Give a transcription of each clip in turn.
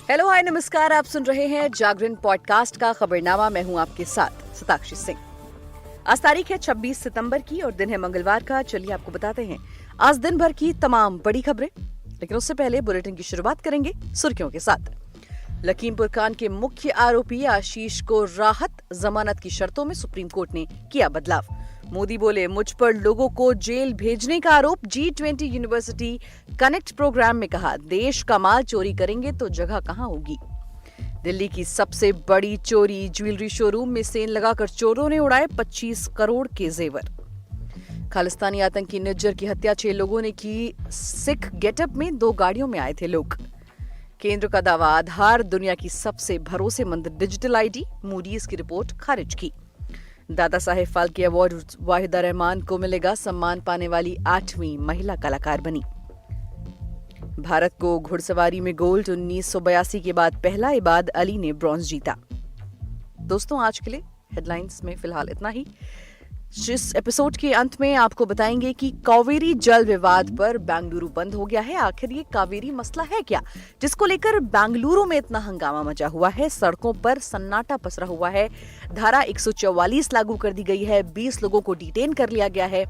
Hello hi नमस्कार। आप सुन रहे हैं जागरण पॉडकास्ट का खबरनामा। मैं हूं आपके साथ सताक्षी सिंह। आज तारीख है 26 सितंबर की और दिन है मंगलवार का। चलिए आपको बताते हैं आज दिन भर की तमाम बड़ी खबरें, लेकिन उससे पहले बुलेटिन की शुरुआत करेंगे सुर्खियों के साथ। लखीमपुर कांड के मुख्य आरोपी आशीष को राहत, जमानत की शर्तों में सुप्रीम कोर्ट ने किया बदलाव। मोदी बोले, मुझ पर लोगों को जेल भेजने का आरोप। G20 यूनिवर्सिटी कनेक्ट प्रोग्राम में कहा, देश का माल चोरी करेंगे तो जगह कहां होगी। दिल्ली की सबसे बड़ी चोरी, ज्वेलरी शोरूम में सेंध लगाकर चोरों ने उड़ाए 25 करोड़ के जेवर। खालिस्तानी आतंकी निज्जर की हत्या 6 लोगों ने की। सिख गेटअप में 2 गाड़ियों में आए थे लोग। केंद्र का दावा, आधार दुनिया की सबसे भरोसेमंद डिजिटल आईडी। मूडीज की रिपोर्ट खारिज की। दादा साहेब फाल्के अवार्ड वाहिदा रहमान को मिलेगा। सम्मान पाने वाली 8वीं महिला कलाकार बनी। भारत को घुड़सवारी में गोल्ड। 1982 के बाद पहला इबाद अली ने ब्रॉन्ज जीता। दोस्तों, आज के लिए हेडलाइंस में फिलहाल इतना ही। इस एपिसोड के अंत में आपको बताएंगे कि कावेरी जल विवाद पर बेंगलुरु बंद हो गया है। आखिर ये कावेरी मसला है क्या, जिसको लेकर बेंगलुरु में इतना हंगामा मचा हुआ है। सड़कों पर सन्नाटा पसरा हुआ है। धारा 144 लागू कर दी गई है। 20 लोगों को डिटेन कर लिया गया है।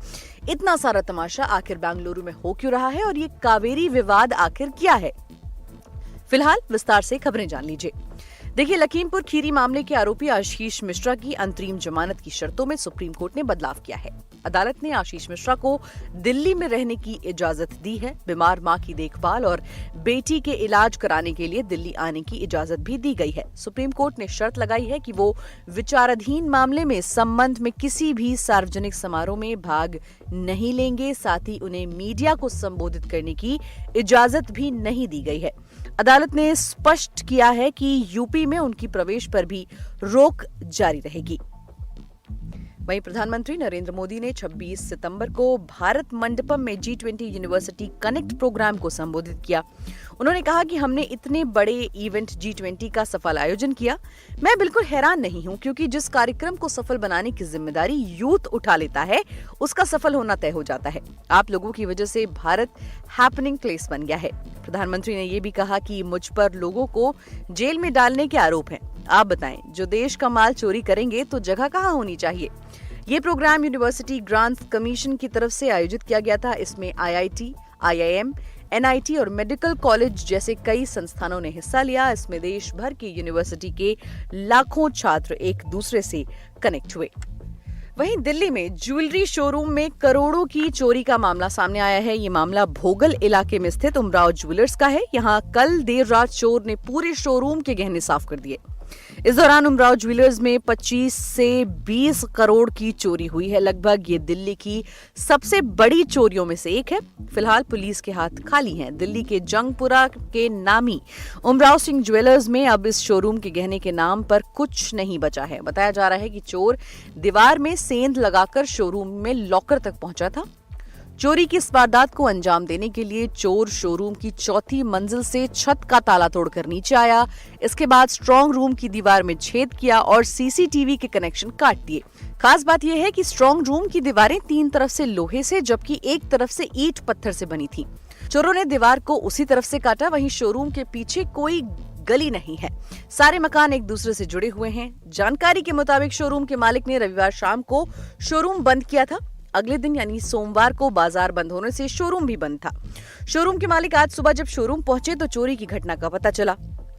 इतना सारा तमाशा आखिर बेंगलुरु में हो क्यों रहा है और ये कावेरी विवाद आखिर क्या है? फिलहाल विस्तार से खबरें जान लीजिए। देखिए, लखीमपुर खीरी मामले के आरोपी आशीष मिश्रा की अंतरिम जमानत की शर्तों में सुप्रीम कोर्ट ने बदलाव किया है। अदालत ने आशीष मिश्रा को दिल्ली में रहने की इजाजत दी है। बीमार मां की देखभाल और बेटी के इलाज कराने के लिए दिल्ली आने की इजाजत भी दी गई है। सुप्रीम कोर्ट ने शर्त लगाई है कि वो विचाराधीन मामले में संबंध में किसी भी सार्वजनिक समारोह में भाग नहीं लेंगे। साथ ही उन्हें मीडिया को संबोधित करने की इजाजत भी नहीं दी गई है। अदालत ने स्पष्ट किया है कि यूपी में उनकी प्रवेश पर भी रोक जारी रहेगी। वहीं प्रधानमंत्री नरेंद्र मोदी ने 26 सितंबर को भारत मंडपम में G20 यूनिवर्सिटी कनेक्ट प्रोग्राम को संबोधित किया। उन्होंने कहा कि हमने इतने बड़े इवेंट G20 का सफल आयोजन किया। मैं बिल्कुल हैरान नहीं हूं, क्योंकि जिस कार्यक्रम को सफल बनाने की जिम्मेदारी यूथ उठा लेता है, उसका सफल होना तय हो जाता है। आप लोगों की वजह से भारत हैपनिंग प्लेस बन गया है। प्रधानमंत्री ने यह भी कहा कि मुझ पर लोगों को जेल में डालने के आरोप हैं। आप बताएं, जो देश का माल चोरी करेंगे तो जगह कहां होनी चाहिए। ये प्रोग्राम यूनिवर्सिटी ग्रांट्स कमीशन की तरफ से आयोजित किया गया था। इसमें IIT, IIM, NIT और मेडिकल कॉलेज जैसे कई संस्थानों ने हिस्सा लिया। इसमें देश भर की यूनिवर्सिटी के लाखों छात्र एक दूसरे से कनेक्ट हुए। वहीं दिल्ली में ज्वेलरी शोरूम में करोड़ों की चोरी का मामला सामने आया है। ये मामला भोगल इलाके में स्थित उमराव ज्वेलर्स का है। यहाँ कल देर रात चोर ने पूरे शोरूम के गहने साफ कर दिए। इस दौरान उमराव ज्वेलर्स में 25 से 20 करोड़ की चोरी हुई है। लगभग ये दिल्ली की सबसे बड़ी चोरियों में से एक है। फिलहाल पुलिस के हाथ खाली हैं। दिल्ली के जंगपुरा के नामी उमराव सिंह ज्वेलर्स में अब इस शोरूम के गहने के नाम पर कुछ नहीं बचा है। बताया जा रहा है कि चोर दीवार में सेंध लगाकर शोरूम में लॉकर तक पहुंचा था। चोरी की इस वारदात को अंजाम देने के लिए चोर शोरूम की 4थी मंजिल से छत का ताला तोड़कर नीचे आया। इसके बाद स्ट्रांग रूम की दीवार में छेद किया और CCTV के कनेक्शन काट दिए। खास बात यह है कि स्ट्रांग रूम की दीवारें 3 तरफ से लोहे से, जबकि एक तरफ से ईंट पत्थर से बनी थी। चोरों ने दीवार को उसी तरफ से काटा। वहीं शोरूम के पीछे कोई गली नहीं है। सारे मकान एक दूसरे से जुड़े हुए हैं। जानकारी के मुताबिक शोरूम के मालिक ने रविवार शाम को शोरूम बंद किया था। अगले दिन यानी सोमवार को बाजार बंद होने से शोरूम भी बंद था। शोरूम के मालिक आज सुबह जब शोरूम पहुंचे तो चोरी की घटना का पता चला।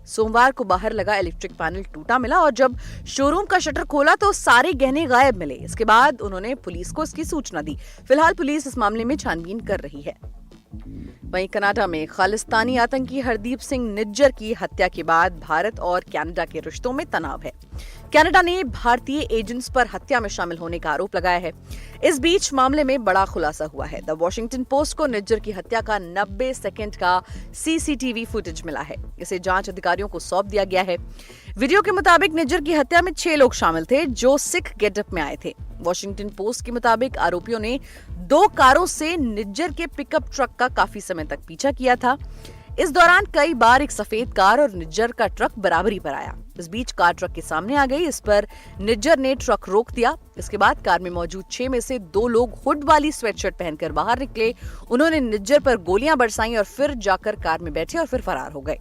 सोमवार को बाहर लगा इलेक्ट्रिक पैनल टूटा मिला और जब शोरूम का शटर खोला तो सारे गहने गायब मिले। इसके बाद उन्होंने पुलिस को इसकी सूचना दी। फिलहाल पुलिस इस मामले में छानबीन कर रही है। वहीं कनाडा में खालिस्तानी आतंकी हरदीप सिंह निज्जर की हत्या के बाद भारत और कनाडा के रिश्तों में तनाव है। कनाडा ने भारतीय एजेंट्स पर हत्या में शामिल होने का आरोप लगाया है। इस बीच मामले में बड़ा खुलासा हुआ है। द वॉशिंगटन पोस्ट को निज्जर की हत्या का 90 सेकंड का CCTV फुटेज मिला है। इसे जांच अधिकारियों को सौंप दिया गया है। वीडियो के मुताबिक निज्जर की हत्या में 6 लोग शामिल थे जो सिख गेटअप में आए थे। वॉशिंगटन पोस्ट के मुताबिक आरोपियों ने 2 कारों से निज्जर के पिकअप ट्रक का काफी समय तक पीछा किया था। इस दौरान कई बार एक सफेद कार और निज्जर का ट्रक बराबरी पर आया। इस बीच कार ट्रक के सामने आ गई। इस पर निज्जर ने ट्रक रोक दिया। इसके बाद कार में मौजूद 6 में से 2 लोग हुड वाली स्वेटशर्ट पहनकर बाहर निकले। उन्होंने निज्जर पर गोलियां बरसाई और फिर जाकर कार में बैठे और फिर फरार हो गए।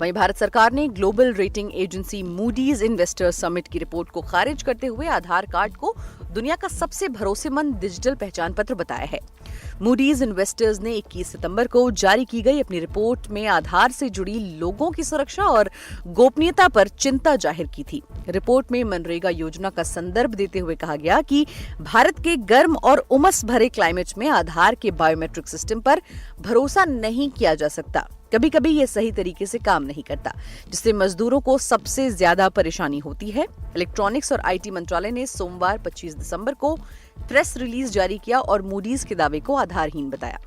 वहीं भारत सरकार ने global rating agency Moody's investors summit की रिपोर्ट को खारिज करते हुए आधार कार्ड को दुनिया का सबसे भरोसेमंद डिजिटल पहचान पत्र बताया है। मूडीज इन्वेस्टर्स ने 21 सितंबर को जारी की गई अपनी रिपोर्ट में आधार से जुड़ी लोगों की सुरक्षा और गोपनीयता पर चिंता जाहिर की थी। रिपोर्ट में मनरेगा योजना का संदर्भ देते हुए कहा गया कि भारत के गर्म और उमस भरे क्लाइमेट में आधार के बायोमेट्रिक सिस्टम पर भरोसा नहीं किया जा सकता। कभी कभी ये सही तरीके से काम नहीं करता, जिससे मजदूरों को सबसे ज्यादा परेशानी होती है। इलेक्ट्रॉनिक्स और आईटी मंत्रालय ने सोमवार 25 दिसंबर को प्रेस रिलीज जारी किया और मूडीज के दावे को आधारहीन बताया।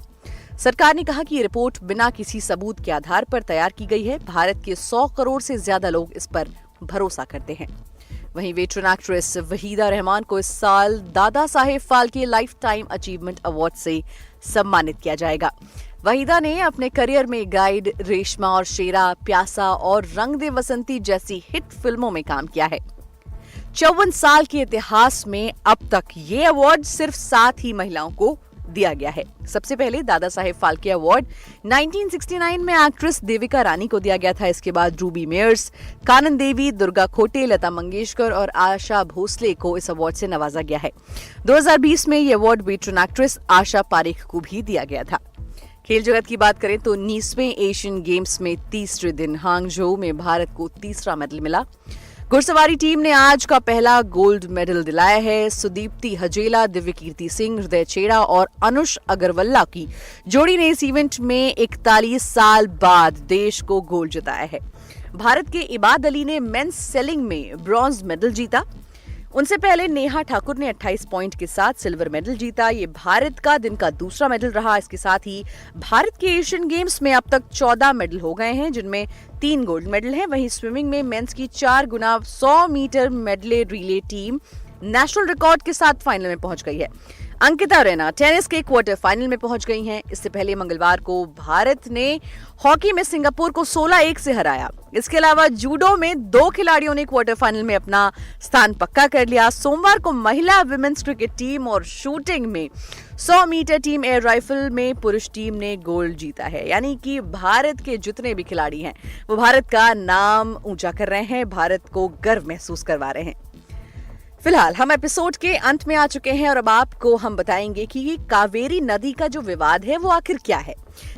सरकार ने कहा कि ये रिपोर्ट बिना किसी सबूत के आधार पर तैयार की गई है। भारत के 100 करोड़ से ज्यादा लोग इस पर भरोसा करते हैं। वहीं वेटरन एक्ट्रेस वहीदा रहमान को इस साल Dada Saheb Phalke lifetime achievement award से सम्मानित किया जाएगा। वहीदा ने अपने करियर में गाइड, रेशमा और शेरा, प्यासा और रंग दे वसंती जैसी हिट फिल्मों में काम किया है। 54 साल के इतिहास में अब तक ये अवार्ड सिर्फ 7 ही महिलाओं को दिया गया है। सबसे पहले दादा साहेब फाल्के अवार्ड 1969 में एक्ट्रेस देविका रानी को दिया गया था। इसके बाद रूबी मेयर्स, कानन देवी, दुर्गा खोटे, लता मंगेशकर और आशा भोसले को इस अवार्ड से नवाजा गया है। 2020 में ये award veteran actress Asha Parekh को भी दिया गया था। खेल जगत की बात करें तो 19वें एशियन गेम्स में तीसरे दिन हांगझोउ में भारत को तीसरा मेडल मिला। घुड़सवारी टीम ने आज का पहला गोल्ड मेडल दिलाया है। सुदीप्ति हजेला, दिव्यकीर्ति सिंह, हृदय छेड़ा और अनुष अग्रवाल की जोड़ी ने इस इवेंट में 41 साल बाद देश को गोल्ड जिताया है। भारत के इबाद अली ने मेंस सेलिंग में ब्रॉन्ज मेडल जीता। उनसे पहले नेहा ठाकुर ने 28 पॉइंट के साथ सिल्वर मेडल जीता। ये भारत का दिन का दूसरा मेडल रहा। इसके साथ ही भारत के एशियन गेम्स में अब तक 14 मेडल हो गए हैं, जिनमें 3 गोल्ड मेडल हैं। वहीं स्विमिंग में मेंस की 4 गुना 100 metre medley relay team national record के साथ फाइनल में पहुंच गई है। अंकिता रैना टेनिस के क्वार्टर फाइनल में पहुंच गई हैं। इससे पहले मंगलवार को भारत ने हॉकी में सिंगापुर को 16-1 से हराया। इसके अलावा जूडो में 2 खिलाड़ियों ने क्वार्टर फाइनल में अपना स्थान पक्का कर लिया। सोमवार को महिला विमेंस क्रिकेट टीम और शूटिंग में 100 मीटर टीम एयर राइफल में पुरुष टीम ने गोल्ड जीता है। यानी कि भारत के जितने भी खिलाड़ी हैं वो भारत का नाम ऊंचा कर रहे हैं, भारत को गर्व महसूस करवा रहे हैं। फिलहाल हम एपिसोड के अंत में आ चुके हैं और अब आपको हम बताएंगे कि ये कावेरी नदी का जो विवाद है वो आखिर क्या है।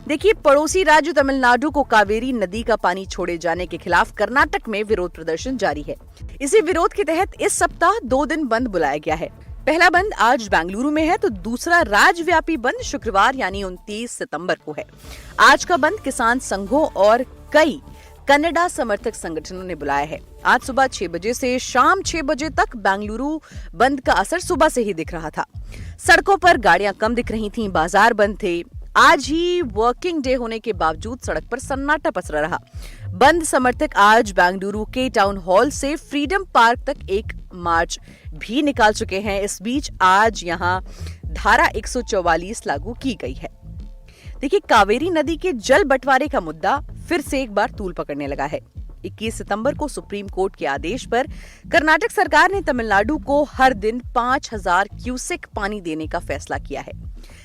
देखिए, पड़ोसी राज्य तमिलनाडु को कावेरी नदी का पानी छोड़े जाने के खिलाफ कर्नाटक में विरोध प्रदर्शन जारी है। इसी विरोध के तहत इस सप्ताह 2 दिन बंद बुलाया गया है। पहला बंद आज बेंगलुरु में है तो दूसरा राज्यव्यापी बंद शुक्रवार यानी 29 सितंबर को है। आज का बंद किसान संघों और कई कन्नडा समर्थक संगठनों ने बुलाया है। आज सुबह 6 बजे से शाम 6 बजे तक बेंगलुरु बंद का असर सुबह से ही दिख रहा था। सड़कों पर गाड़ियां कम दिख रही थीं, बाजार बंद थे। आज ही वर्किंग डे होने के बावजूद सड़क पर सन्नाटा पसरा रहा। बंद समर्थक आज बेंगलुरु के टाउन हॉल से फ्रीडम पार्क तक एक मार्च भी निकाल चुके हैं। इस बीच आज यहां धारा 144 लागू की गई है। देखिए, कावेरी नदी के जल बंटवारे का मुद्दा फिर से एक बार तूल पकड़ने लगा है। 21 सितंबर को सुप्रीम कोर्ट के आदेश पर कर्नाटक सरकार ने तमिलनाडु को हर दिन 5000 क्यूसेक पानी देने का फैसला किया है,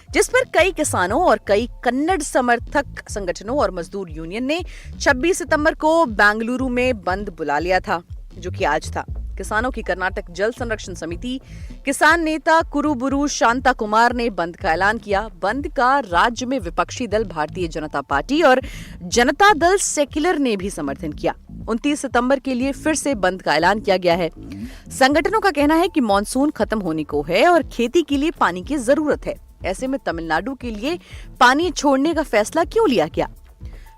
जिस पर कई किसानों और कई कन्नड़ समर्थक संगठनों और मजदूर यूनियन ने 26 सितंबर को बेंगलुरु में बंद बुला लिया था, जो कि आज था। किसानों की कर्नाटक जल संरक्षण समिति किसान नेता कुरुबुरु शांता कुमार ने बंद का ऐलान किया। बंद का राज्य में विपक्षी दल भारतीय जनता पार्टी और जनता दल सेक्युलर ने भी समर्थन किया। 29 सितंबर के लिए फिर से बंद का ऐलान किया गया है। संगठनों का कहना है कि मॉनसून खत्म होने को है और खेती के लिए पानी की जरूरत है। ऐसे में तमिलनाडु के लिए पानी छोड़ने का फैसला क्यों लिया गया?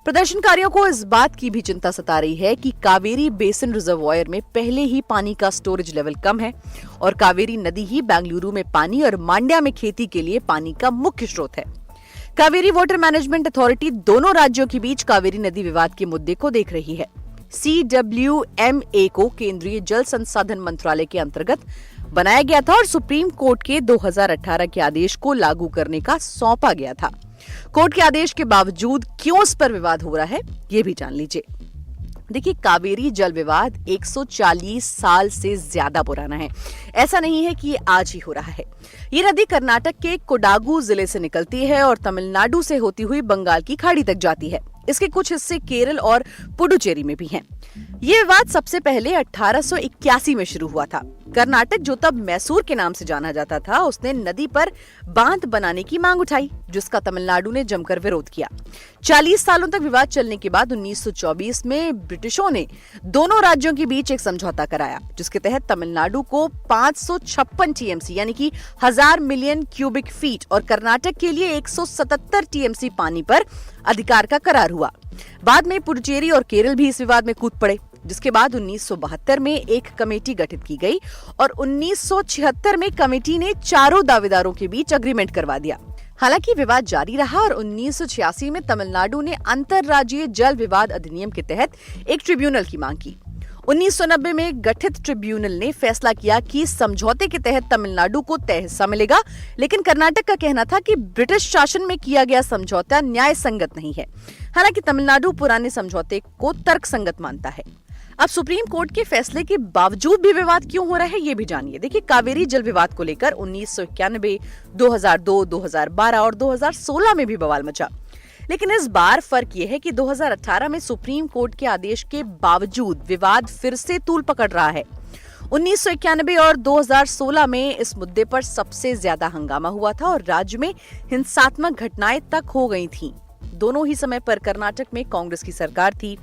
प्रदर्शनकारियों को इस बात की भी चिंता सता रही है कि कावेरी बेसिन रिजर्वॉयर में पहले ही पानी का स्टोरेज लेवल कम है और कावेरी नदी ही बेंगलुरु में पानी और मांड्या में खेती के लिए पानी का मुख्य स्रोत है। कावेरी वाटर मैनेजमेंट अथॉरिटी दोनों राज्यों के बीच कावेरी नदी विवाद के मुद्दे को देख रही है। CWMA को केंद्रीय जल संसाधन मंत्रालय के अंतर्गत बनाया गया था और सुप्रीम कोर्ट के 2018 के आदेश को लागू करने का सौंपा गया था। कोर्ट के आदेश के बावजूद क्यों इस पर विवाद हो रहा है, ये भी जान लीजिए। देखिए, कावेरी जल विवाद 140 साल से ज्यादा पुराना है। ऐसा नहीं है कि ये आज ही हो रहा है। ये नदी कर्नाटक के कोडागु जिले से निकलती है और तमिलनाडु से होती हुई बंगाल की खाड़ी तक जाती है। इसके कुछ हिस्से केरल और पुडुचेरी में भी हैं। ये विवाद सबसे पहले 1881 में शुरू हुआ था। कर्नाटक, जो तब मैसूर के नाम से जाना जाता था, उसने नदी पर बांध बनाने की मांग उठाई, जिसका तमिलनाडु ने जमकर विरोध किया। 40 सालों तक विवाद चलने के बाद 1924 में ब्रिटिशों ने दोनों राज्यों के बीच एक समझौता कराया, जिसके तहत तमिलनाडु को 556 टीएमसी यानी कि 1000 मिलियन क्यूबिक फीट और कर्नाटक के लिए 177 टीएमसी पानी पर अधिकार का करार हुआ। बाद में पुडुचेरी और केरल भी इस विवाद में कूद पड़े, जिसके बाद 1972 में एक कमेटी गठित की गई और 1976 में कमेटी ने चारों दावेदारों के बीच एग्रीमेंट करवा दिया। हालांकि विवाद जारी रहा और 1986 में तमिलनाडु ने अंतर्राज्यीय जल विवाद अधिनियम के तहत एक ट्रिब्यूनल की मांग की। 1990 में गठित ट्रिब्यूनल ने फैसला किया कि समझौते के तहत तमिलनाडु को तय हिस्सा मिलेगा, लेकिन कर्नाटक का कहना था कि ब्रिटिश शासन में किया गया समझौता न्याय संगत नहीं है। हालांकि तमिलनाडु पुराने समझौते को तर्कसंगत मानता है। अब सुप्रीम कोर्ट के फैसले के बावजूद भी विवाद क्यों हो रहा है, ये भी जानिए। देखिए, कावेरी जल विवाद को लेकर 1991, 2002, 2012 और 2016 में भी बवाल मचा, लेकिन इस बार फर्क यह है कि 2018 में सुप्रीम कोर्ट के आदेश के बावजूद विवाद फिर से तूल पकड़ रहा है। 1991 और 2016 में इस मुद्दे पर सबसे ज्यादा हंगामा हुआ था और राज्य में हिंसात्मक घटनाएं तक हो गई थीं। दोनों ही समय पर कर्नाटक में कांग्रेस की सरकार थी।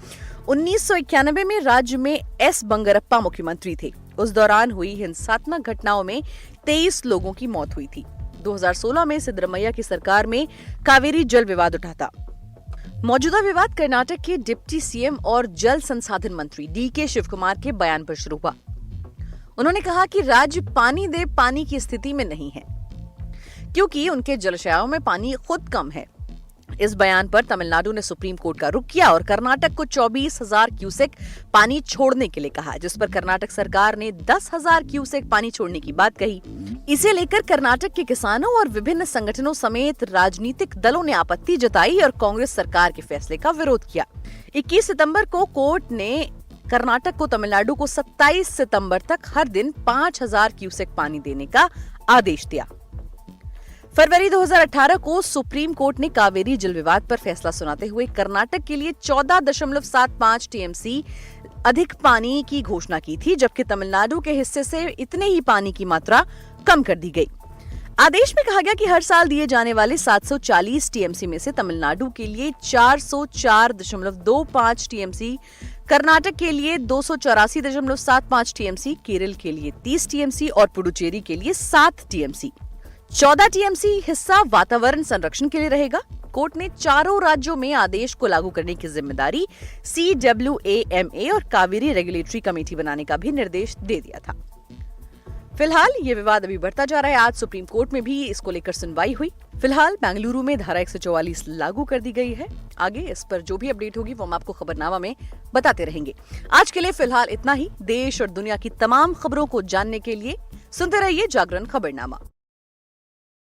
1991 में राज्य में एस बंगरप्पा मुख्यमंत्री थे। उस दौरान हुई हिंसात्मक घटनाओं में 23 लोगों की मौत हुई थी। 2016 में सिद्धरमैया की सरकार में कावेरी जल विवाद उठा था। मौजूदा विवाद कर्नाटक के डिप्टी सीएम और जल संसाधन मंत्री डीके शिवकुमार के बयान पर शुरू हुआ। उन्होंने कहा कि राज्य पानी दे पानी की स्थिति में नहीं है, क्योंकि उनके जलाशयों में पानी खुद कम है। इस बयान पर तमिलनाडु ने सुप्रीम कोर्ट का रुख किया और कर्नाटक को 24,000 क्यूसेक पानी छोड़ने के लिए कहा, जिस पर कर्नाटक सरकार ने 10,000 क्यूसेक पानी छोड़ने की बात कही। इसे लेकर कर्नाटक के किसानों और विभिन्न संगठनों समेत राजनीतिक दलों ने आपत्ति जताई और कांग्रेस सरकार के फैसले का विरोध किया। 21 सितंबर को कोर्ट ने कर्नाटक को तमिलनाडु को 27 सितंबर तक हर दिन 5,000 क्यूसेक पानी देने का आदेश दिया। फरवरी 2018 को सुप्रीम कोर्ट ने कावेरी जल विवाद पर फैसला सुनाते हुए कर्नाटक के लिए 14.75 टीएमसी अधिक पानी की घोषणा की थी, जबकि तमिलनाडु के हिस्से से इतने ही पानी की मात्रा कम कर दी गई। आदेश में कहा गया कि हर साल दिए जाने वाले 740 टीएमसी में से तमिलनाडु के लिए 404.25 टीएमसी, कर्नाटक के लिए 284.75 टीएमसी, केरल के लिए 30 टीएमसी और पुडुचेरी के लिए 7 टीएमसी। 14 टीएमसी हिस्सा वातावरण संरक्षण के लिए रहेगा। कोर्ट ने चारों राज्यों में आदेश को लागू करने की जिम्मेदारी CWAMA और कावेरी रेगुलेटरी कमेटी बनाने का भी निर्देश दे दिया था। फिलहाल ये विवाद अभी बढ़ता जा रहा है। आज सुप्रीम कोर्ट में भी इसको लेकर सुनवाई हुई। फिलहाल बेंगलुरु में धारा 144 लागू कर दी गई है। आगे इस पर जो भी अपडेट होगी वो हम आपको खबरनामा में बताते रहेंगे। आज के लिए फिलहाल इतना ही। देश और दुनिया की तमाम खबरों को जानने के लिए सुनते रहिए जागरण खबरनामा।